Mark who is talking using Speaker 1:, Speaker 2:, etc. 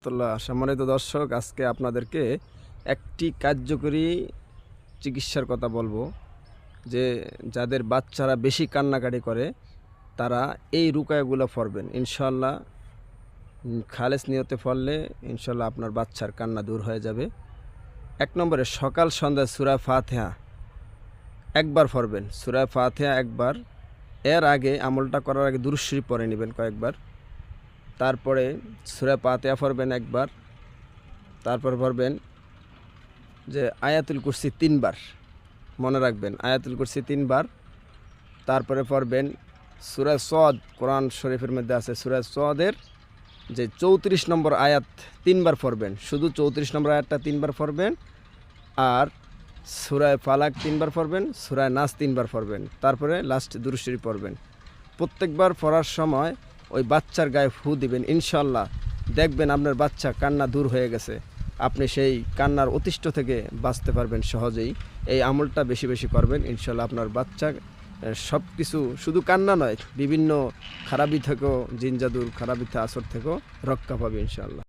Speaker 1: রহমতুল্লাহ। সম্মানিত দর্শক, আজকে আপনাদেরকে একটি কার্যকরী চিকিৎসার কথা বলবো, যে যাদের বাচ্চারা বেশি কান্নাকাটি করে তারা এই রুকায়াগুলো পড়বেন। ইনশাআল্লাহ খালেস নিয়তে পড়লে ইনশাআল্লাহ আপনার বাচ্চার কান্না দূর হয়ে যাবে। 1 নম্বরে সকাল সন্ধ্যা সূরা ফাতিহা একবার পড়বেন। সূরা ফাতিহা একবার, এর আগে আমলটা করার আগে দুরূদ শরীফ পড়ে নেবেন কয়েকবার। তারপরে সূরা ফাতিহা পড়বেন একবার, তারপর পড়বেন যে আয়াতুল কুরসি 3 বার, মনে রাখবেন আয়াতুল কুরসি 3 বার। তারপরে পড়বেন সূরা সদ, কোরআন শরীফের মধ্যে আছে সূরা সদের যে 34 নম্বর আয়াত 3 বার পড়বেন, শুধু 34 নম্বর আয়াতটা 3 বার পড়বেন। আর সূরা ফালাক 3 বার পড়বেন, সূরা নাস 3 বার পড়বেন। তারপরে লাস্ট দুরূদ শরীফ পড়বেন। প্রত্যেকবার পড়ার সময় ওই বাচ্চার গায়ে ফু দিবেন। ইনশাআল্লাহ দেখবেন আপনার বাচ্চা কান্না দূর হয়ে গেছে। আপনি সেই কান্নার অতিষ্ঠ থেকে বাঁচতে পারবেন সহজেই। এই আমলটা বেশি বেশি করবেন, ইনশাআল্লাহ আপনার বাচ্চা সব কিছু, শুধু কান্না নয়, বিভিন্ন খারাপি থেকেও, জিন জাদুর খারাপি আসর থেকেও রক্ষা পাবে ইনশাআল্লাহ।